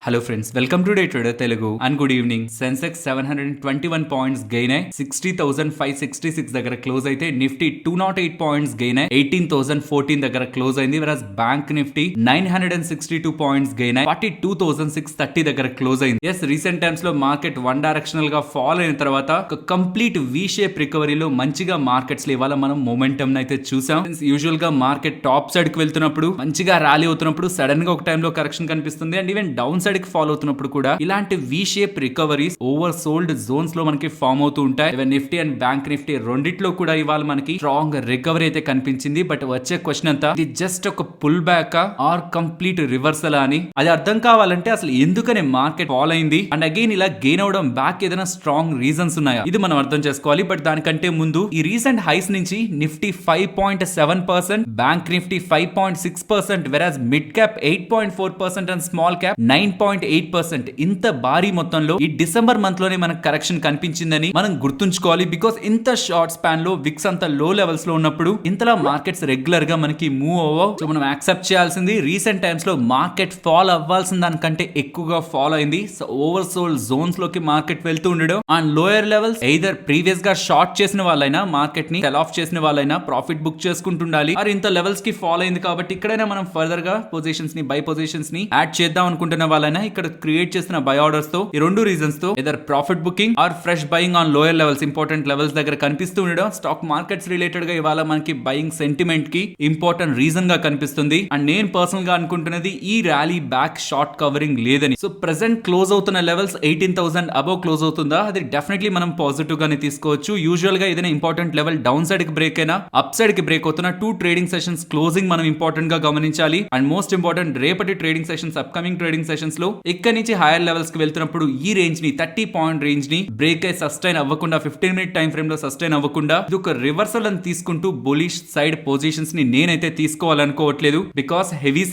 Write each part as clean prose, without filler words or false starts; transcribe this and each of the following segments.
Hello friends, welcome to day trader Telugu and good evening. Sensex 721 points gain అయ్యి 60,566 దగ్గర close అయితే Nifty 208 points gain అయ్యి 18,014 దగ్గర క్లోజ్ అయింది. వెరస్ బ్యాంక్ నిఫ్టీ 962 పాయింట్స్ గెయిన్ అయ్యి 42,630 దగ్గర క్లోజ్ అయింది. ఎస్, రీసెంట్ టైమ్స్ లో మార్కెట్ వన్ డైరెక్షనల్ గా ఫాల్ అయిన తర్వాత ఒక కంప్లీట్ వి షేప్ రికవరీలో మంచిగా మార్కెట్స్ లో ఇవాళ మనం మొమెంటం అయితే చూసాం. యూజువల్ గా మార్కెట్ టాప్ సైడ్ కి వెళ్తున్నప్పుడు మంచిగా ర్యాలీ అవుతున్నప్పుడు సడన్ గా ఒక టైంలో కరెక్షన్ కనిపిస్తుంది and even downside follow అవుతున్నప్పుడు కూడా ఇలాంటి V shape recoveries oversold zones లో మనకి ఫామ్ అవుతూ ఉంటాయి. Even Nifty and bank Nifty రెండిట్లో కూడా ఇవాళ మనకి స్ట్రాంగ్ రికవరీ అయితే కనిపించింది. బట్ వచ్చే క్వశ్చన్ అంతా ఇది జస్ట్ ఒక pull back or complete reversal అని అది అర్థం కావాలంటే అసలు ఎందుకనే మార్కెట్ ఫాల్ అయింది అండ్ అగైన్ ఇలా గెయిన్ అవడం బ్యాక్ ఏదైనా స్ట్రాంగ్ రీజన్స్ ఉన్నాయా, ఇది మనం అర్థం చేసుకోవాలి. బట్ దానికంటే ముందు ఈ రీసెంట్ హైస్ నుంచి Nifty 5.7%, bank Nifty 5.6%, average mid cap 8.4% and small cap 9.8%. ఇంత భారీ మొత్తంలో ఈ డిసెంబర్ మంత్ లోనే మనకు కరెక్షన్ కనిపించిందని మనం గుర్తుంచుకోవాలి. బికాస్ ఇంత షార్ట్ స్పాన్ లో విక్స్ అంత లో లెవెల్స్ లో ఉన్నప్పుడు ఇంతలా మార్కెట్స్ రెగ్యులర్ గా మనకి మూవ్ అవ్వవు. సో మనం యాక్సెప్ట్ చేయాల్సింది రీసెంట్ టైమ్స్ లో మార్కెట్ ఫాల్ అవ్వాల్సిన దానికంటే ఎక్కువగా ఫాల్ అయింది. సో ఓవర్ సోల్డ్ జోన్స్ లోకి మార్కెట్ వెళ్తూ ఉండడం and lower levels either previous గా షార్ట్ చేసిన వాళ్ళైనా మార్కెట్ ని సెల్ ఆఫ్ చేసిన వాళ్ళైనా ప్రాఫిట్ బుక్ చేసుకుంటుండాలి. మరి ఇంత లెవెల్స్ కి ఫాల్ అయింది కాబట్టి ఇక్కడైనా మనం ఫర్దర్ గా పొజిషన్స్ ని బై పొజిషన్స్ ని యాడ్ చేద్దాం అనుకుంటున్న వాళ్ళైనా ఇక్కడ క్రియేట్ చేసిన బై ఆర్డర్స్ తో ఈ రెండు రీజన్స్ తో either profit booking are fresh buying on lower levels important levels దగ్గర కనిపిస్తూ ఉండడం స్టాక్ మార్కెట్స్ రిలేటెడ్ గా ఇవాళ మనకి బయింగ్ సెంటిమెంట్ కి ఇంపార్టెంట్ రీజన్ గా కనిపిస్తుంది. అండ్ నేను పర్సనల్ గా అనుకుంటున్నది ఈ ర్యాలీ బ్యాక్ షార్ట్ కవరింగ్ లేదని. సో ప్రెసెంట్ క్లోజ్ అవుతున్న లెవెల్స్ 18,000 అబౌవ్ క్లోజ్ అవుతుందా, అది డెఫినెట్లీ మనం పాజిటివ్ గానే తీసుకోవచ్చు. యూజువల్ గా ఏదైనా ఇంపార్టెంట్ లెవెల్ డౌన్ సైడ్ కి బ్రేక్ అయినా అప్ సైడ్ కి బ్రేక్ అవుతున్న 2 ట్రేడింగ్ సెషన్స్ క్లోజింగ్ మనం ఇంపార్టెంట్ గా గమనించాలి. అండ్ మోస్ట్ ఇంపార్టెంట్ రేపటి trading sessions upcoming trading sessions లో ఇక్కడ నుంచి హైయర్ లెవెల్స్ కి వెళ్తున్నప్పుడు ఈ రేంజ్ ని 30 పాయింట్ రేంజ్ ని బ్రేక్ అయి సస్టైన్ అవ్వకుండా 15 మినిట్ టైం ఫ్రేమ్ లో సస్టైన్ అవ్వకుండా ఇది ఒక రివర్సల్ అని తీసుకుంటూ బులిష్ సైడ్ పొజిషన్స్ ని నేనైతే తీసుకోవాలనుకోవట్లేదు. బికాస్ హెవీ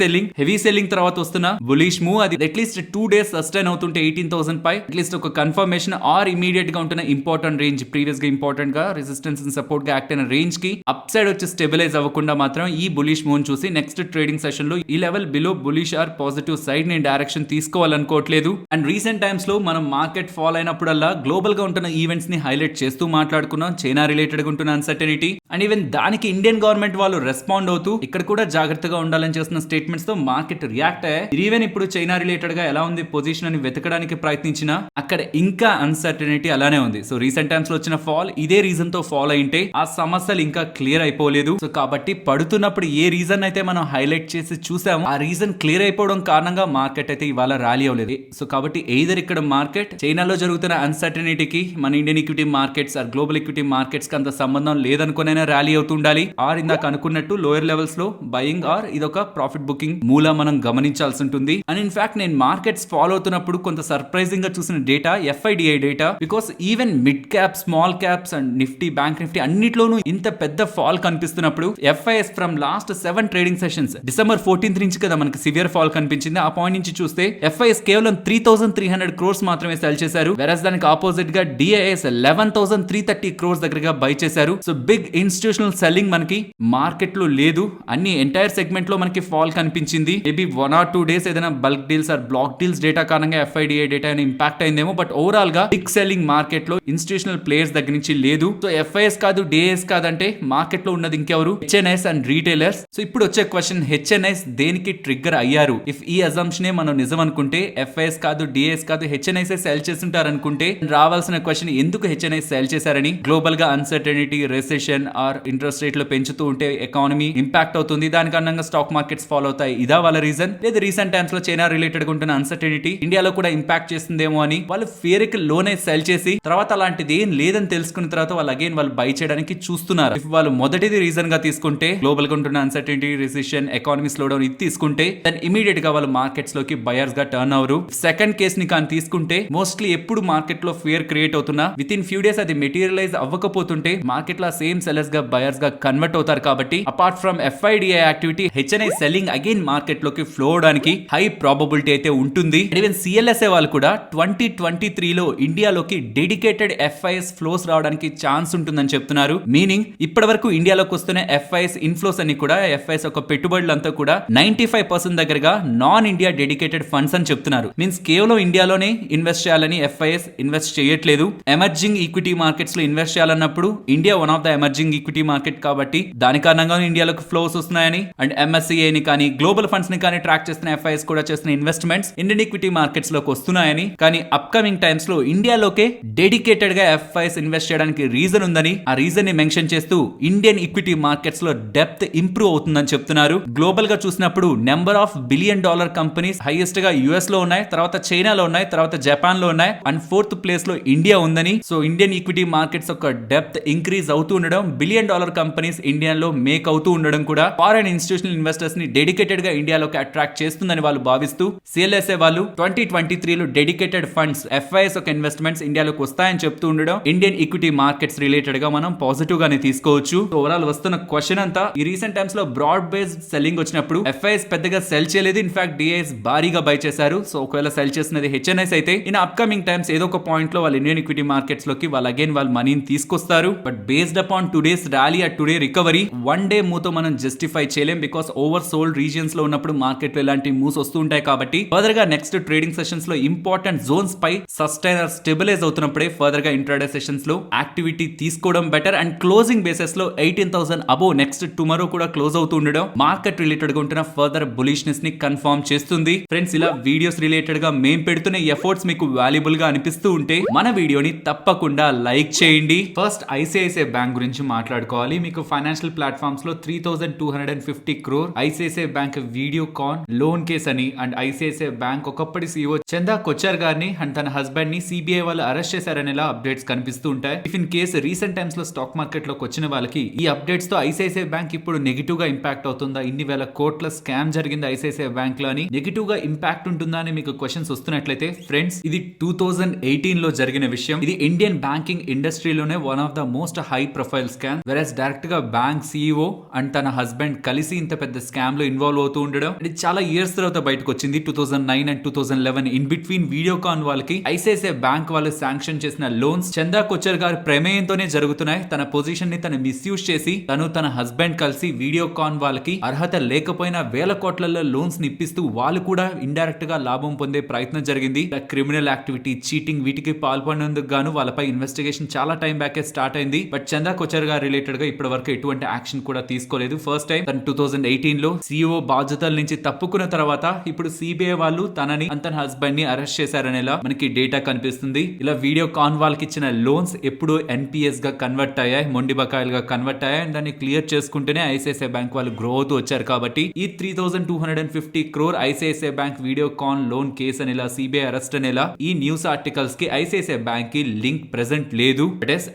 సెల్లింగ్ తర్వాత వస్తున్న బులిష్ మూవ్ అది అట్లీస్ట్ 2 డేస్ సస్టైన్ అవుతుంటే 18,000 పై అట్లీస్ట్ ఒక కన్ఫర్మేషన్ ఆర్ ఇమీడియట్ గా ఉంటున్న ఇంపార్టెంట్ రేంజ్ ప్రీవియస్ గా ఇంపార్టెంట్ గా రెసిస్టెన్స్ అండ్ సపోర్ట్ గా యాక్ట్ అయిన రేంజ్ కి అప్ సైడ్ వచ్చి స్టెబిలైజ్ అవ్వకుండా మాత్రం ఈ బులిష్ మూవ్ చూసి నెక్స్ట్ ట్రేడింగ్ సెషన్ లో ఈ level below bullish or positive side నేను డైరెక్షన్ తీసుకోవాలనుకోవట్లేదు. అండ్ రీసెంట్ టైమ్స్ లో మనం మార్కెట్ ఫాల్ అయినప్పుడల్లా గ్లోబల్ గా ఉంటున్న ఈవెంట్స్ ని హైలైట్ చేస్తూ మాట్లాడుకున్నాం. చైనా రిలేటెడ్ గా ఉంటున్న అన్సర్టనిటీ అండ్ ఈవెన్ దానికి ఇండియన్ గవర్నమెంట్ వాళ్ళు రెస్పాండ్ అవుతూ ఇక్కడ కూడా జాగ్రత్తగా ఉండాలని చేస్తున్న స్టేట్మెంట్స్ తో మార్కెట్ రియాక్ట్ అయ్యాయి. ఈవెన్ ఇప్పుడు చైనా రిలేటెడ్ గా ఎలా ఉంది పొజిషన్ అని వెతకడానికి ప్రయత్నించినా అక్కడ ఇంకా అన్సర్టనిటీ అలానే ఉంది. సో రీసెంట్ టైమ్స్ లో వచ్చిన ఫాల్ ఇదే రీజన్ తో ఫాల్ అయింటే ఆ సమస్యలు ఇంకా క్లియర్ అయిపోలేదు. సో కాబట్టి పడుతున్నప్పుడు ఏ రీజన్ అయితే మనం హైలైట్ చేసి చూసామో ఆ రీజన్ క్లియర్ అయిపోవడం కారణంగా మార్కెట్ అయితే ఇవాళ ర్యాలీ అవ్వలేదు. సో కాబట్టి ఎయిదర్ ఇక్కడ మార్కెట్ చైనాలో జరుగుతున్న అన్సర్టనిటీకి మన Indian equity markets or global equity markets కి అంత సంబంధం లేదనుకునైనా ర్యాలీ అవుతుండాలి. ఆర్ ఇందాక అనుకున్నట్టు లోయర్ లెవెల్స్ లో బయింగ్ ఆర్ ఇదొక ప్రాఫిట్ బుకింగ్ మూల మనం గమనించాల్సి ఉంటుంది. అండ్ ఇన్ ఫ్యాక్ట్ నేను మార్కెట్స్ ఫాలో అవుతున్నప్పుడు కొంత సర్ప్రైజింగ్ గా చూసిన data FIDI data. Because even mid cap small caps and Nifty bank Nifty అన్నిట్లోనూ ఇంత పెద్ద ఫాల్ కనిపిస్తున్నప్పుడు FIS from last 7 trading sessions December 14th నుంచి కదా మనకి సివియర్ ఫాల్ కనిపించింది. ఆ పాయింట్ నుంచి చూస్తే FIS కేవలం 3,300 crores మాత్రమే సెల్ చేశారు. వెరస్ దానికి ఆపోజిట్ గా DIS 11,330 crores దగ్గరగా బై చేశారు. సో బిగ్ ఇన్స్టిట్యూషనల్ సెల్లింగ్ మనకి మార్కెట్ లో లేదు. అన్ని ఎంటైర్ సెగ్మెంట్ లో మనకి ఫాల్ కనిపించింది. మేబీ 1 or 2 days ఏదైనా bulk deals or block deals data కారణంగా FIDI డేటా ఇంపాక్ట్ అయిందేమో. బట్ ఓవరాల్ గా బిగ్ సెల్లింగ్ మార్కెట్ లో ఇన్స్టిట్యూషనల్ ప్లేయర్స్ దగ్గర నుంచి లేదు. సో FIS కాదు DIS కాదంటే మార్కెట్ లో ఉన్నది ఇంకెవరు? HNIs and retailers. సో ఇప్పుడు వచ్చే క్వశ్చన్, HNIs దేనికి ట్రిగ్గర్ అయ్యారు? ఇఫ్ ఈ అజంప్షన్ మనం నిజం అనుకుంటే FIS కాదు DIS కాదు HNIs సెల్ చేస్తుంటారు అనుకుంటే రావాల్సిన క్వశ్చన్, ఎందుకు HNIs సెల్ చేశారని. గ్లోబల్ గా uncertainty, recession or interest rate లో పెంచుతూ ఉంటే ఎకానమీ ఇంపాక్ట్ అవుతుంది, దాని కారణంగా స్టాక్ మార్కెట్స్ ఫాలో అవుతాయి. ఇదా వాళ్ళ రీజన్? లేదా రీసెంట్ టైమ్స్ లో చైనా రిలేటెడ్ గా ఉంటున్న అన్సర్టనిటీ ఇండియాలో కూడా ఇంపాక్ట్ చేస్తుందేమో అని వాళ్ళు ఫియర్ కి లోనే సెల్ చేసి తర్వాత అలాంటిది ఏం లేదని తెలుసుకున్న తర్వాత వాళ్ళు అగైన్ వాళ్ళు బై చేయడానికి చూస్తున్నారు. ఇఫ్ వాళ్ళు మొదటిది రీజన్ గా తీసుకుంటే గ్లోబల్ గా ఉంటున్న uncertainty, recession, economy slow down ఇది తీసుకుంటే దెన్ ఇమీడియట్ గా వాళ్ళు మార్కెట్స్ లోకి బయర్స్ గా టర్న్ అవరు. సెకండ్ కేస్ ని కానీ తీసుకుంటే మోస్ట్లీ ఎప్పుడు మార్కెట్ లో ఫియర్ క్రియేట్ అవుతున్నా విత్ ఇన్ ఫ్యూ డేస్ అది మెటీరియలైజ్ అవ్వకపోతుంటే మార్కెట్ లో సేమ్ సెల్లర్స్ గా బయర్స్ గా కన్వర్ట్ అవుతారు. కాబట్టి apart from FIDI activity HNI selling again market లోకి ఫ్లో అవడానికి హై ప్రాబబిలిటీ అయితే ఉంటుంది. ఈవెన్ CLSA వాళ్ళు కూడా 2023 లో ఇండియాలోకి డెడికేటెడ్ FIS ఫ్లోస్ రావడానికి ఛాన్స్ ఉంటుందని చెప్తున్నారు. మీనింగ్ ఇప్పటి వరకు ఇండియాలోకి వస్తున్న FIS ఇన్ఫ్లోస్ అన్ని కూడా FIS ఒక పెట్టుబడులంతా కూడా 95% దగ్గరగా non India dedicated fund funds అని చెప్తున్నారు. మీన్స్ కేవలం ఇండియాలోనే ఇన్వెస్ట్ చేయాలని ఎఫ్ఐఎస్ ఇన్వెస్ట్ చేయట్లేదు. ఎమర్జింగ్ ఈక్విటీ మార్కెట్స్ లో ఇన్వెస్ట్ చేయాలన్నప్పుడు India one of the emerging equity market కాబట్టి దాని కారణంగా ఇండియాలోకి ఫ్లోస్ వస్తున్నాయని అండ్ ఎంఎస్సిఐ ని కానీ గ్లోబల్ ఫండ్స్ ని కానీ ట్రాక్ చేస్తున్న ఎఫ్ఐఎస్ కూడా చేస్తున్న ఇన్వెస్ట్మెంట్స్ ఇండియన్ ఈక్విటీ మార్కెట్స్ లోకి వస్తున్నాయని, కానీ అప్కమింగ్ టైమ్స్ లో ఇండియాలోకే డెడికేటెడ్ గా ఎఫ్ఐఎస్ ఇన్వెస్ట్ చేయడానికి రీజన్ ఉందని, ఆ రీజన్ ని మెన్షన్ చేస్తూ ఇండియన్ ఈక్విటీ మార్కెట్స్ లో డెప్త్ ఇంప్రూవ్ అవుతుందని చెప్తున్నారు. గ్లోబల్ గా చూసినప్పుడు number of billion dollar companies highest గా యుఎస్ లో ఉన్నాయి, తర్వాత చైనాలో ఉన్నాయి, తర్వాత జపాన్ లో ఉన్నాయి అండ్ ఫోర్త్ ప్లేస్ లో ఇండియా ఉందని. సో ఇండియన్ ఈక్విటీ మార్కెట్స్ యొక్క డెప్త్ ఇంక్రీజ్ అవుతూ ఉండడం, బిలియన్ డాలర్ కంపెనీస్ ఇండియాలో మేక్ అవుతూ ఉండడం కూడా ఫారెన్ ఇన్స్టిట్యూషనల్ ఇన్వెస్టర్స్ ని డెడికేటెడ్ గా ఇండియాలోకి అట్రాక్ట్ చేస్తుందని వాళ్ళు భావిస్తూ సిఎల్ఎస్ఏ వాళ్ళు 2023 లో డెడికేటెడ్ ఫండ్స్ ఎఫ్ఐఎస్ ఒక ఇన్వెస్ట్మెంట్స్ ఇండియాలోకి వస్తాయని చెప్తూ ఉండడం ఇండియన్ ఈక్విటీ మార్కెట్స్ రిలేటెడ్ గా మనం పాజిటివ్ గానే తీసుకోవచ్చు. ఓవరాల్ వస్తున్న క్వశ్చన్ అంతా ఈ రీసెంట్ టైమ్స్ లో బ్రాడ్ బేస్డ్ సెల్లింగ్ వచ్చినప్పుడు ఎఫ్ఐఎస్ పెద్దగా సెల్ చేయలేదు, ఇన్ఫాక్ట్ డిఐఎస్ భారీగా బై చేశారు. సో ఒకవేళ సెల్ చేసినది హెచ్ఎన్ఐస్ అయితే ఇన్ అప్కమింగ్ టైమ్స్ ఏదో ఒక పాయింట్ లో వాళ్ళు ఇండియన్ ఈక్విటీ మార్కెట్స్ లోకి వాళ్ళు అగైన్ వాళ్ళ మనీని తీసుకొస్తారు. But based upon today's rally at today recovery one day move తో మనం జస్టిఫై చేయలేం, బికాస్ ఓవర్ సోల్డ్ రీజియన్స్ లో ఉన్నప్పుడు మార్కెట్ లో ఇలాంటి మూవ్స్ వస్తూ ఉంటాయి. కాబట్టి ఫర్దర్ గా నెక్స్ట్ ట్రేడింగ్ సెషన్స్ లో ఇంపార్టెంట్ జోన్స్ పై సస్టైన్ ఆర్ స్టెబిలైజ్ అవుతున్నప్పుడే ఫర్దర్ గా ఇంట్రాడే సెషన్స్ లో యాక్టివిటీ తీసుకోవడం బెటర్. అండ్ క్లోజింగ్ బేసిస్ లో 18,000 అబోవ్ నెక్స్ట్ టుమారో కూడా క్లోజ్ అవుతూ ఉండడం మార్కెట్ రిలేటెడ్ గా ఉంటున్న ఫర్దర్ బులిష్నెస్ ని కన్ఫర్మ్ చేస్తుంది. ఫ్రెండ్స్, ఇలా వీడియోస్ రిలేటెడ్ గా మేము పెడుతున్న ఎఫర్ట్స్ మీకు వాల్యుబుల్ గా అనిపిస్తూ ఉంటే మన వీడియోని తప్పకుండా లైక్ చేయండి. ఫస్ట్ ఐసిఐసిఐ బ్యాంక్ గురించి మాట్లాడుకోవాలి. మీకు ఫైనాన్షియల్ ప్లాట్ఫామ్స్ లో 3,250 crore ICICI bank Videocon loan case అని అండ్ ఐసిఐసిఐ బ్యాంక్ ఒకప్పటి సీఈఓ చందా కొచ్చర్ గారిని అండ్ తన హస్బెండ్ ని సిబిఐ వాళ్ళు అరెస్ట్ చేశారనేలా అప్డేట్స్ కనిపిస్తూ ఉంటాయి. If in case recent times లో స్టాక్ మార్కెట్ లోకి వచ్చిన వాళ్ళకి ఈ అప్డేట్స్ తో ఐసిఐసిఐ బ్యాంక్ ఇప్పుడు నెగిటివ్ గా ఇంపాక్ట్ అవుతుందా, ఇన్ని వేల కోట్ల స్కామ్ జరిగింది ఐసిఐసిఐ బ్యాంక్ లో అని నెగిటివ్ గా ఇంపాక్ట్ ఉంటుందా అని మీకు క్వశ్చన్స్ వస్తున్నట్లయితే ఫ్రెండ్స్, ఇది 2018 లో జరిగిన విషయం. ఇది ఇండియన్ బ్యాంకింగ్ ఇండస్ట్రీలోనే one of the most high profile scam. వెరస్ డైరెక్ట్ గా బ్యాంక్ సీఈఓ అండ్ తన హస్బెండ్ కలిసి ఇంత పెద్ద స్కామ్ లో ఇన్వాల్వ్ అవుతూ ఉండడం ఇది చాలా ఇయర్స్ తర్వాత బయటకు వచ్చింది. 2009 అండ్ 2011 ఇన్ బిట్వీన్ వీడియోకాన్ వాళ్ళకి ఐసిఐసిఐ బ్యాంక్ వాళ్ళు శాంక్షన్ చేసిన లోన్స్ చందా కొచ్చర్ గారి ప్రమేయంతోనే జరుగుతున్నాయి. తన పొజిషన్ ని తను మిస్యూజ్ చేసి తన హస్బెండ్ కలిసి వీడియోకాన్ వాళ్ళకి అర్హత లేకపోయినా వేల కోట్లలో లోన్స్ ని ఇప్పిస్తూ వాళ్ళు కూడా ఇండైరెక్ట్ గా లాభం పొందే ప్రయత్నం జరిగింది. క్రిమినల్ యాక్టివిటీ, చీటింగ్ వీటికి పాల్పడినందుకు గాను వాళ్ళపై ఇన్వెస్టిగేషన్ చాలా టైం బ్యాకే స్టార్ట్ అయింది. బట్ చందా కొచ్చర్ గారు రిలేటెడ్ గా ఇప్పటి వరకు ఎటువంటి యాక్షన్ కూడా తీసుకోలేదు. ఫస్ట్ టైం తను 2018 లో సీఈఓ బాధ్యతల నుంచి తప్పుకున్న తర్వాత ఇప్పుడు సిబిఐ వాళ్ళు తనని తన హస్బెండ్ ని అరెస్ట్ చేశారనేలా మనకి డేటా కనిపిస్తుంది. ఇలా వీడియోకాన్ వాళ్ళకి ఇచ్చిన లోన్స్ ఎప్పుడు ఎన్పిఎస్ గా కన్వర్ట్ అయ్యాయి, మొండి బకాయిలుగా కన్వర్ట్ అయ్యాయి. దాన్ని క్లియర్ చేసుకుంటేనే ఐసిఐసిఐ బ్యాంక్ వాళ్ళు గ్రో అవుతూ వచ్చారు. కాబట్టి ఈ 3,250 crore ICICI bank Videocon loan case అనేలా సిబిఐ అరెస్ట్ అనేలా ఈ న్యూస్ ఆర్టికల్స్ కి ఐసిఐసిఐ బ్యాంక్ కి లింక్ ప్రెసెంట్ లేదు.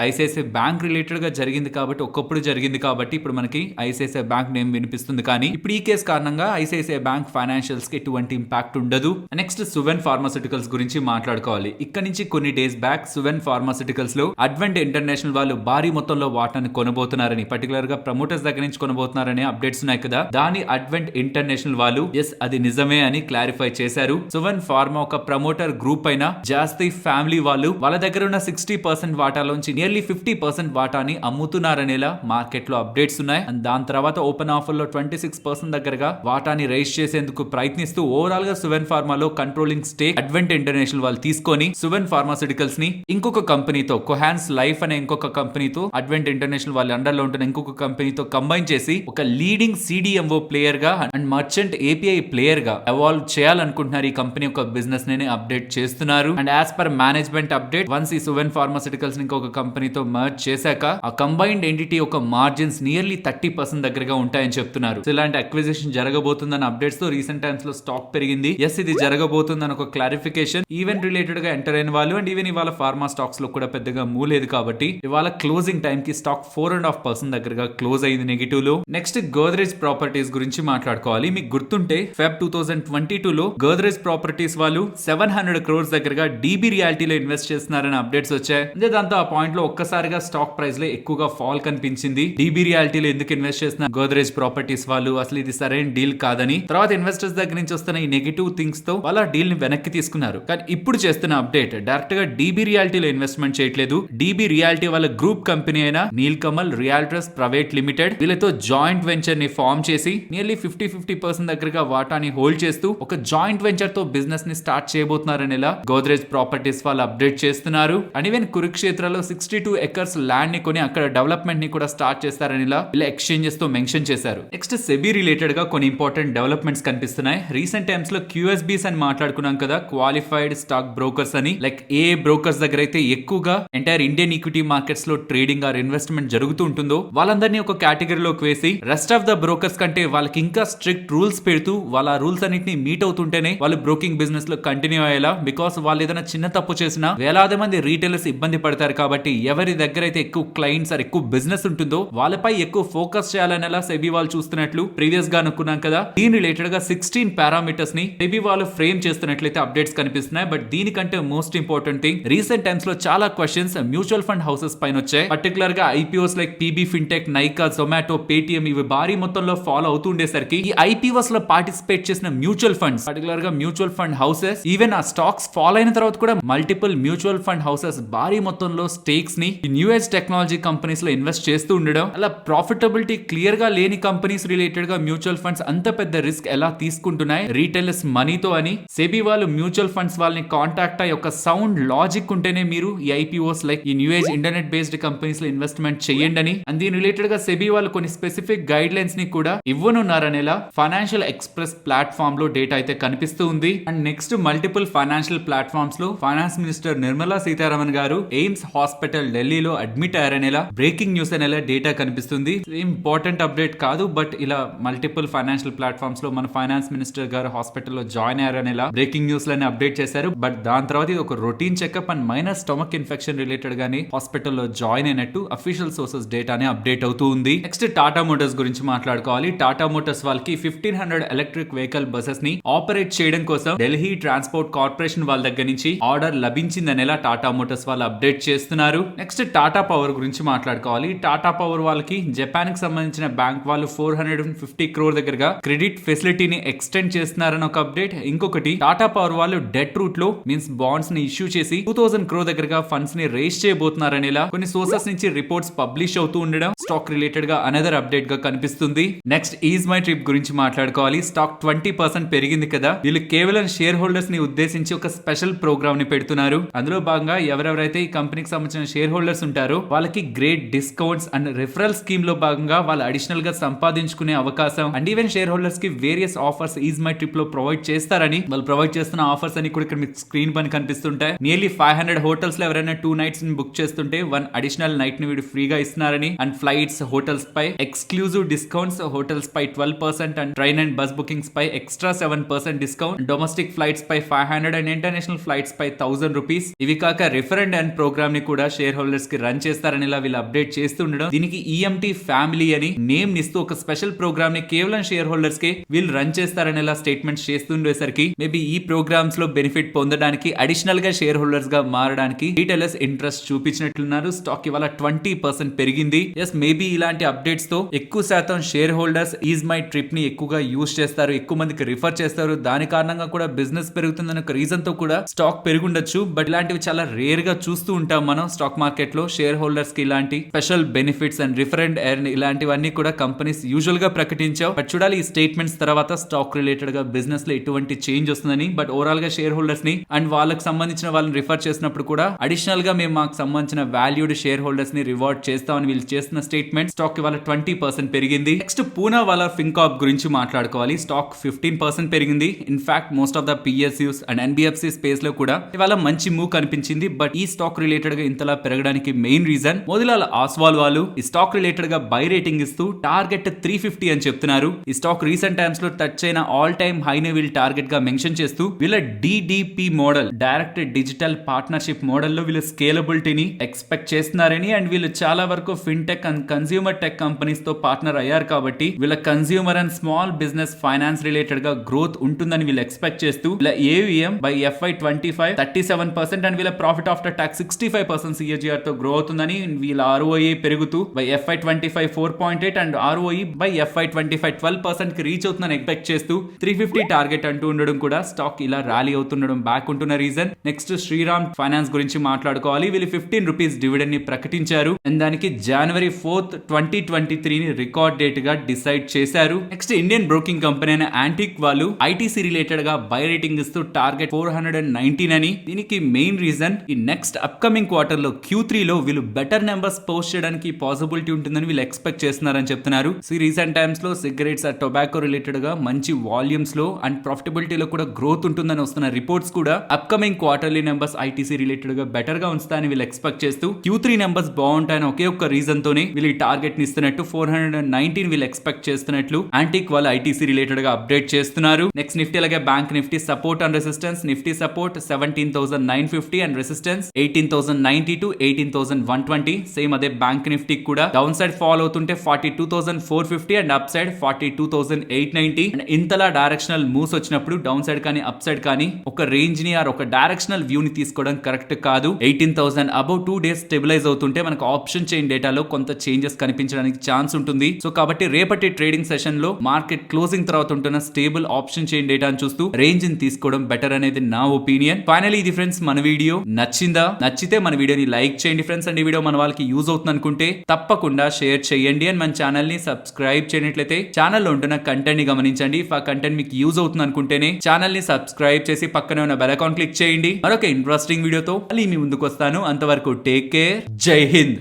ఐసిఐసిఐ బ్యాంక్ రిలేటెడ్ గా జరిగింది కాబట్టి ఒకప్పుడు జరిగింది కాబట్టి ఇప్పుడు మనకి ఐసిఐసిఐ బ్యాంక్ నేమ్ వినిపిస్తుంది. కానీ ఇప్పుడు ఈ కేసు కారణంగా ఐసిఐసిఐ బ్యాంక్ ఫైనాన్షియల్స్ కి ఎటువంటి ఇంపాక్ట్ ఉండదు. నెక్స్ట్ సువెన్ ఫార్మాస్యూటికల్స్ గురించి మాట్లాడుకోవాలి. ఇక్కడ నుంచి కొన్ని డేస్ బ్యాక్ సువెన్ ఫార్మాస్యూటికల్స్ లో అడ్వెంట్ ఇంటర్నేషనల్ వాళ్ళు భారీ మొత్తంలో వాటాను కొనబోతున్నారని, పర్టికులర్ గా ప్రమోటర్స్ దగ్గర నుంచి కొనబోతున్నారని అప్డేట్స్ ఉన్నాయి కదా. దాని అడ్వెంట్ ఇంటర్నేషనల్ వాళ్ళు ఎస్ అది నిజమే అని క్లారిఫై చేశారు. సువెన్ ఫార్మా ఒక ప్రమోటర్ గ్రూప్ అయిన జాస్తి ఫ్యామిలీ వాళ్ళు వాళ్ళ దగ్గర ఉన్న 60% వాటాలోంచి నియర్లీ 50% వాటాని అమ్ముతున్నారనేలా మార్కెట్ లో అప్డేట్స్ ఉన్నాయి. అండ్ దాని తర్వాత ఓపెన్ ఆఫర్ లో 26% దగ్గరగా వాటాని రైజ్ చేసేందుకు ప్రయత్నిస్తూ ఓవరాల్ గా Suven ఫార్మాలో controlling stake advent international వాళ్ళు తీసుకొని సువెన్ ఫార్మాస్యూటికల్స్ ని ఇంకొక కంపెనీతో కొహాన్స్ లైఫ్ అనే ఇంకొక కంపెనీతో అడ్వెంట్ ఇంటర్నేషనల్ వాళ్ళ అండర్ లో ఉంటున్న ఇంకొక కంపెనీతో కంబైన్ చేసి ఒక లీడింగ్ సిడిఎంఓ ప్లేయర్ గా అండ్ మర్చెంట్ ఏపీఐ ప్లేయర్ గా ఎవాల్వ్ చేయాలనుకుంటున్నారు. ఈ కంపెనీ యొక్క బిజినెస్ ని అప్డేట్ చేస్తున్నారు. And as per management update once ఈ సువెన్ ఫార్మాస్యూటికల్స్ ఇంకొక కంపెనీతో మర్జ్ చేశాక ఆ కంబైన్డ్ ఎంటిటీ యొక్క మార్జిన్స్ నియర్లీ 30% దగ్గరగా ఉంటాయని చెప్తున్నారు. సో ఇలాంటి అక్విజిషన్ జరగబోతుందని అప్డేట్స్ తో రీసెంట్ టైమ్స్ లో స్టాక్ పెరిగింది. ఎస్ ఇది జరగబోతుందని ఒక క్లారిఫికేషన్ ఈవెంట్ రిలేటెడ్ గా ఎంటర్ అయిన వాళ్ళు అండ్ ఈవెన్ ఇవాళ ఫార్మా స్టాక్స్ లో కూడా పెద్దగా మూవ్ లేదు కాబట్టి ఇవాళ క్లోజింగ్ టైం కి స్టాక్ 4.5% దగ్గరగా క్లోజ్ అయింది నెగిటివ్ లో. నెక్స్ట్ గోద్రేజ్ ప్రాపర్టీస్ గురించి మాట్లాడుకోవాలి. మీకు గుర్తుంటే ఫెబ్ 2022 లో గోద్రేజ్ ప్రాపర్టీస్ వాళ్ళు 700 crores దగ్గరగా డీబీ రియాలిటీలో ఇన్వెస్ట్ చేస్తున్నారని అప్డేట్స్ వచ్చాయి. అంటే దాంతో ఆ పాయింట్ లో ఒక్కసారిగా స్టాక్ ప్రైస్ లో ఎక్కువగా ఫాల్ కనిపించింది. డీబీ రియాలిటీలో ఎందుకు ఇన్వెస్ట్ చేస్తున్నారు గోద్రేజ్ ప్రాపర్టీస్ వాళ్ళు, అసలు ఇది సరైన డీల్ కాదని తర్వాత ఇన్వెస్టర్స్ దగ్గర నుంచి వస్తున్న ఈ నెగిటివ్ థింగ్స్ తో వాళ్ళ డీల్ ని వెనక్కి తీసుకున్నారు. కానీ ఇప్పుడు చేస్తున్న అప్డేట్ డైరెక్ట్ గా డీబీ రియాలిటీలో ఇన్వెస్ట్మెంట్ చేయట్లేదు. డీబీ రియాలిటీ వాళ్ళ గ్రూప్ కంపెనీ అయిన నీల్కమల్ రియాల్టర్స్ ప్రైవేట్ లిమిటెడ్ వీళ్ళతో జాయింట్ వెంచర్ ని ఫార్మ్ చేసి నియర్లీ 50% దగ్గరగా వాటాని హోల్డ్ చేస్తూ ఒక జాయింట్ వెంచర్ తో బిజినెస్ ని స్టార్ట్ చేయబోతున్నారని ఇలా గోద్రేజ్ ప్రాపర్టీస్ వాళ్ళు అప్డేట్ చేస్తున్నారు. అండ్ ఈవెన్ కురుక్షేత్రలో 62 ఎకర్స్ ల్యాండ్ ని కొని అక్కడ డెవలప్మెంట్ ని కూడా స్టార్ట్ చేస్తారని ఇలా ఎక్స్చేంజెస్ తో మెన్షన్ చేశారు. నెక్స్ట్ సెబీ రిలేటెడ్ గా కొన్ని ఇంపార్టెంట్ డెవలప్మెంట్స్ కనిపిస్తున్నాయి. రీసెంట్ టైమ్స్ లో QSBs అని మాట్లాడుకున్నాం కదా, క్వాలిఫైడ్ స్టాక్ బ్రోకర్స్ అని. లైక్ ఏ బ్రోకర్స్ దగ్గర అయితే ఎక్కువగా ఎంటైర్ ఇండియన్ ఈక్విటీ మార్కెట్స్ లో ట్రేడింగ్ ఆర్ ఇన్వెస్ట్మెంట్ జరుగుతూ ఉంటుందో వాళ్ళందరినీ ఒక కేటగిరీలోకి వేసి రెస్ట్ ఆఫ్ ద బ్రోకర్స్ కంటే వాళ్ళకి ఇంకా స్ట్రిక్ట్ రూల్స్ పెడుతూ వాళ్ళ రూల్స్ అన్నింటినీ మీట్ అవుతుంటేనే వాళ్ళు బ్రోకింగ్ బిజినెస్ లో కంటిన్యూ అయ్యేలా. బికాస్ వాళ్ళు ఏదైనా చిన్న తప్పు చేసినా వేలాది మంది రీటైలర్స్ ఇబ్బంది పడతారు కాబట్టి ఎవరి దగ్గర అయితే ఎక్కువ క్లయింట్స్ ఆర్ ఎక్కువ బిజినెస్ ఉంటుందో వాళ్ళపై ఎక్కువ ఫోకస్ చేయాలనేలా సెబీ వాళ్ళు చూస్తున్నట్లు ప్రీవియస్ గా అనుకున్నాం కదా. దీని రిలేటెడ్ గా 16 పారామీటర్స్ ని సెబీ వాళ్ళు ఫ్రేమ్ చేస్తున్నట్లయితే అప్డేట్స్ కనిపిస్తున్నాయి. బట్ దీనికంటే most important thing, recent times లో చాలా క్వశ్చన్స్ మ్యూచువల్ ఫండ్ హౌసెస్ పైన వచ్చాయి. పర్టికులర్ గా IPOs like PB fintech, Nykaa, Zomato, Paytm ఇవి భారీ మొత్తంలో ఫాలో అవుతూ ఉండేసరికి ఈ IPOs లో పార్టిసిపేట్ చేసిన మ్యూచువల్ ఫండ్స్, పర్టికులర్ గా మ్యూచువల్ ఫండ్ హౌసెస్, ఈవెన్ ఆ స్టాక్స్ ఫాలో అయిన తర్వాత కూడా మల్టిపుల్ మ్యూచువల్ ఫండ్ హౌసెస్ భారీ మొత్తంలో స్టేక్స్ ని న్యూ ఏజ్ టెక్నాలజీ కంపెనీస్ లో ఇన్వెస్ట్ చేస్తూ ఉండడం, అలా ప్రాఫిటబిలిటీ క్లియర్ గా లేని కంపెనీస్ రిలేటెడ్ గా మ్యూచువల్ ఫండ్స్ అంత పెద్ద రిస్క్ ఎలా తీసుకుంటున్నాయి రీటైలర్స్ మనీతో అని సెబీ వాళ్ళు మ్యూచువల్ ఫండ్స్ వాళ్ళని కాంటాక్ట్ అయ్యి ఒక సౌండ్ లాజిక్ ఉంటేనే మీరు ఈ IPOs లైక్ ఈ new age internet based companies లో ఇన్వెస్ట్మెంట్ చేయండి అని. అండ్ దీని రిలేటెడ్ గా సెబీ వాళ్ళు కొన్ని స్పెసిఫిక్ గైడ్ లైన్స్ ని కూడా ఇవ్వనున్నారనేలా ఫైనాన్షియల్ ఎక్స్ప్రెస్ ప్లాట్ఫామ్ లో డేటా అయితే కనిపిస్తూ ఉంది. And next multiple financial platforms లో ఫైనాన్స్ మినిస్టర్ నిర్మలా సీతారామన్ గారు ఎయిమ్స్ హాస్పిటల్ ఢిల్లీలో అడ్మిట్ అయ్యారనేలా బ్రేకింగ్ న్యూస్ అనేలా డేటా కనిపిస్తుంది. ఇంపార్టెంట్ అప్డేట్ కాదు, బట్ ఇలా మల్టిపుల్ ఫైనాన్షియల్ ప్లాట్ఫామ్స్ లో మన ఫైనాన్స్ మినిస్టర్ గారు హాస్పిటల్లో జాయిన్ అయ్యారనేలా బ్రేకింగ్ న్యూస్ లని అప్డేట్ చేశారు. బట్ దాని తర్వాత ఇది ఒక routine checkup and minor stomach infection related గానీ హాస్పిటల్లో జాయిన్ అయినట్టు అఫీషియల్ సోర్సెస్ డేటానే అప్డేట్ అవుతూ ఉంది. నెక్స్ట్ టాటా మోటార్స్ గురించి మాట్లాడుకోవాలి. టాటా మోటార్స్ వాళ్ళకి 1500 ఎలక్ట్రిక్ వెహికల్ బసెస్ ని ఆపరేట్ చేయడం కోసం ఢిల్లీ ట్రాన్స్పోర్ట్ కార్పొరేషన్ వాళ్ళ దగ్గర నుంచి ఆర్డర్ లభించిందనేలా టాటా మోటార్స్ వాళ్ళు అప్డేట్ చేస్తున్నారు. నెక్స్ట్ టాటా పవర్ గురించి మాట్లాడుకోవాలి. టాటా పవర్ వాళ్ళకి జపాన్ కి సంబంధించిన బ్యాంక్ వాళ్ళు 450 crore దగ్గరగా క్రెడిట్ ఫెసిలిటీని ఎక్స్టెండ్ చేస్తున్నారని ఒక అప్డేట్. ఇంకొకటి టాటా పవర్ వాళ్ళు డెట్ రూట్ లో మీన్స్ బాండ్స్ ని ఇష్యూ చేసి 2000 crore దగ్గరగా ఫండ్స్ ని రేస్ చేయబోతున్నారనేలా కొన్ని సోర్సెస్ నుంచి రిపోర్ట్స్ పబ్లిష్ అవుతూ ఉండడం స్టాక్ రిలేటెడ్ గా అనదర్ అప్డేట్ గా కనిపిస్తుంది. నెక్స్ట్ ఈజ్ మై ట్రిప్ గురించి మాట్లాడుకోవాలి. స్టాక్ 20% పెరిగింది కదా, వీళ్ళు కేవలం షేర్ హోల్డర్స్ ని ఉద్దేశించి ఒక స్పెషల్ ప్రోగ్రామ్ ని పెడుతున్నారు. అందులో భాగంగా ఎవరెవరైతే ఈ కంపెనీకి సంబంధించిన షేర్ హోల్డర్స్ ఉంటారో వాళ్ళకి great discounts and referral scheme లో భాగంగా వాళ్ళు అడిషనల్ గా సంపాదించుకునే అవకాశం అండ్ ఈవెన్ షేర్ హోల్డర్స్ కి various offers is my trip లో ప్రొవైడ్ చేస్తారని వాళ్ళు ప్రొవైడ్ చేస్తున్న ఆఫర్స్ అని కూడా ఇక్కడ మీకు స్క్రీన్ పైన కనిపిస్తుంటాయి. నియర్లీ 500 హోటల్స్ లో ఎవరైనా 2 nights ని బుక్ చేస్తుంటే 1 అడిషనల్ నైట్ ని వీడు ఫ్రీగా ఇస్తున్నారని. అండ్ ఫ్లైట్స్, హోటల్స్ పై ఎక్స్క్లూజివ్ డిస్కౌంట్స్, హోటల్స్ పై 12% and train and bus bookings పై ఎక్స్ట్రా 7% డిస్కౌంట్, డొమెస్టిక్ ఫ్లైట్స్ పై 500 అండ్ ఇంటర్నేషనల్ ఫ్లైట్స్ పై 1000 రూపీస్. ఇవి కాక రిఫర్ అండ్ ప్రోగ్రామ్ ని కూడా షేర్ హోల్డర్స్ కి రన్ చేస్తారని ఇలా వీళ్ళు అప్డేట్ చేస్తుండడం. దీనికి EMT ఫ్యామిలీ అని నేమ్ ఇస్తూ ఒక స్పెషల్ ప్రోగ్రామ్ ని కేవలం షేర్ హోల్డర్స్ కి వీళ్ళు రన్ చేస్తారని ఇలా స్టేట్మెంట్స్ చేస్తుండేసరికి మేబీ ఈ ప్రోగ్రామ్స్ లో బెనిఫిట్ పొందడానికి అడిషనల్ గా షేర్ హోల్డర్స్ గా మారడానికి రీటైలర్స్ ఇంట్రెస్ట్ చూపించినట్లున్నారు. స్టాక్ ఇవాళ 20% పెరిగింది. ఎస్, మేబీ ఇలాంటి అప్డేట్స్ తో ఎక్కువ శాతం share holders is my trip ని ఎక్కువగా యూజ్ చేస్తారు, ఎక్కువ మందికి రిఫర్ చేస్తారు. దాని కారణంగా కూడా బిజినెస్ పెరుగుతుందన్న ఒక రీజన్ తో కూడా స్టాక్ పెరుగుండొచ్చు. బట్ ఇలాంటివి చాలా రేర్ గా చూస్తూ ఉంటాం మనం స్టాక్ మార్కెట్ లో. షేర్ హోల్డర్స్ కి ఇలాంటి special benefits and refer and earn ఇలాంటివన్నీ కూడా కంపెనీస్ యూజువల్ గా ప్రకటించావు. బట్ చూడాలి ఈ స్టేట్మెంట్స్ తర్వాత స్టాక్ రిలేటెడ్ గా బిజినెస్ లో ఎటువంటి చేంజ్ వస్తుందని. బట్ ఓవరాల్ గా షేర్ హోల్డర్స్ ని అండ్ వాళ్ళకి సంబంధించిన వాళ్ళని రిఫర్ చేసినప్పుడు కూడా అడిషనల్ గా మేము మాకు సంబంధించిన వాల్యూడ్ షేర్ హోల్డర్స్ ని రివార్డ్ చేస్తామని వీళ్ళు చేస్తున్న స్టేట్మెంట్. స్టాక్ ఇవాళ 20% పెరిగింది. నెక్స్ట్ పూనా వాళ్ళ ఫిన్కాప్ గురించి మాట్లాడుకోవాలి. స్టాక్ 15% పెరిగింది. In fact most of the PSUs and NBFC space లో కూడా ఇవాళ మంచి మూవ్ కనిపించింది. బట్ ఈ స్టాక్ రిలేటెడ్ గా ఇంతలా పెరగడానికి మెయిన్ రీజన్ మోతిలాల్ ఆస్వాల్ వాళ్ళు ఈ స్టాక్ రిలేటెడ్ గా బై రేటింగ్ ఇస్తూ టార్గెట్ 350 అని చెప్తున్నారు. ఈ స్టాక్ రీసెంట్ టైమ్స్ లో టచ్ అయిన ఆల్ టైమ్ హై ని వీళ్ళు టార్గెట్ గా మెన్షన్ చేస్తూ వీళ్ళ DDP model, direct digital partnership model లో వీళ్ళు స్కేలబిలిటీని ఎక్స్పెక్ట్ చేస్తున్నారని. అండ్ వీళ్ళు చాలా వరకు fintech and consumer tech companies తో పార్ట్నర్ అయ్యారు కాబట్టి వీళ్ళ consumer and small business finance related గా గ్రోత్ ఉంటుందని వీళ్ళు ఎక్స్పెక్ట్ చేస్తూ వీళ్ళ AUM బై FY25 37% అండ్ వీళ్ళ ప్రాఫిట్ ఆఫ్టర్ ట్యాక్స్ 65% CAGR తో గ్రో అవుతుందని. వీళ్ళ ROE పెరుగుతూ by FY25 4.8 and ROE by FY25 12% కి రీచ్ అవుతుందని ఎక్స్పెక్ట్ చేస్తూ 350 టార్గెట్ అంటూ ఉండడం కూడా స్టాక్ ఇలా ర్యాలీ అవుతుండడం బ్యాక్ ఉంటున్న రీజన్. నెక్స్ట్ శ్రీరామ్ ఫైనాన్స్ గురించి మాట్లాడుకోవాలి. వీళ్ళు 15 రూపీస్ డివిడెండ్ ని ప్రకటించారు అండ్ దానికి January 4th 2023 ని రికార్డ్ డేట్ గా డిసైడ్ చేశారు. నెక్స్ట్ ఇండియన్ బ్రోకింగ్ కంపెనీ అయిన యాంటిక్ వాళ్ళు IT ఐటీసీ రిలేటెడ్ గా బై రేటింగ్ ఇస్తూ టార్గెట్ 419 అని. దీనికి మెయిన్ రీజన్ ఈ నెక్స్ట్ అప్కమింగ్ క్వార్టర్ లో Q3 లో వీళ్ళు బెటర్ నెంబర్స్ పోస్ట్ చేయడానికి పాసిబిలిటీ ఉంటుందని వీళ్ళు ఎక్స్పెక్ట్ చేస్తున్నారని చెప్తున్నారు. సో రీసెంట్ టైమ్స్ లో సిగరెట్స్ టొబాకో రిలేటెడ్ గా మంచి వాల్యూమ్స్ లో అండ్ ప్రాఫిటబిలిటీలో కూడా గ్రోత్ ఉంటుందని వస్తున్న రిపోర్ట్స్ కూడా upcoming quarterly numbers ITC related గా బెటర్ గా ఉంచుతాయని వీళ్ళు ఎక్స్పెక్ట్ చేస్తూ Q3 నెంబర్స్ బాగుంటాయని ఒకే ఒక్క రీజన్ తోనే వీళ్ళు ఈ టార్గెట్ ని ఇస్తున్నట్టు 419 వీళ్ళు ఎక్స్పెక్ట్ చేస్తున్నట్లు యాంటిక్ వాళ్ళు ఐటీసీ రిలేటెడ్ గా అప్డేట్ చేస్తున్నారు. నెక్స్ట్ నిఫ్టీ అలాగే bank Nifty support and resistance. Nifty support 17,950 and resistance 18,090 to 18,120. Same అదే బ్యాంక్ నిఫ్టీ కూడా డౌన్ సైడ్ ఫాల్ అవుతుంటే 42,450 అండ్ అప్ సైడ్ 42,890. అండ్ ఇంతలా డైరెక్షనల్ మూవ్స్ వచ్చినప్పుడు డౌన్ సైడ్ కానీ అప్ సైడ్ కానీ ఒక రేంజ్ ని ఆర్ ఒక డైరెక్షనల్ వ్యూ ని తీసుకోవడం కరెక్ట్ కాదు. 18,000 అబౌవ్ 2 days స్టెబిలైజ్ అవుతుంటే మనకు ఆప్షన్ చైన్ డేటాలో కొంత చేంజెస్ కనిపించడానికి ఛాన్స్ ఉంటుంది. సో కాబట్టి రేపటి ట్రేడింగ్ సెషన్ లో మార్కెట్ క్లోజింగ్ తర్వాత ఉంటున్న స్టేబుల్ ఆప్షన్ చైన్ డేటాను చూస్తూ రేంజ్ ని తీసుకోవడం బెటర్ అనేది నా ఒపీనియన్. ఫైనల్లీ ఇది ఫ్రెండ్స్ మన వీడియో నచ్చిందా? నచ్చితే మన వీడియోని లైక్ చేయండి ఫ్రెండ్స్. అండ్ ఈ వీడియో మన వాళ్ళకి యూజ్ అవుతుంది అనుకుంటే తప్పకుండా షేర్ చేయండి. అండ్ మన ఛానల్ ని సబ్స్క్రైబ్ చేయనట్లయితే ఛానల్లో ఉంటున్న కంటెంట్ ని గమనించండి. ఆ కంటెంట్ మీకు యూజ్ అవుతుంది అనుకుంటేనే ఛానల్ ని సబ్స్క్రైబ్ చేసి పక్కనే ఉన్న బెల్ ఐకాన్ క్లిక్ చేయండి. మరొక ఇంట్రెస్టింగ్ వీడియోతో మళ్ళీ మీ ముందుకు వస్తాను. అంతవరకు టేక్ కేర్. జై హింద్.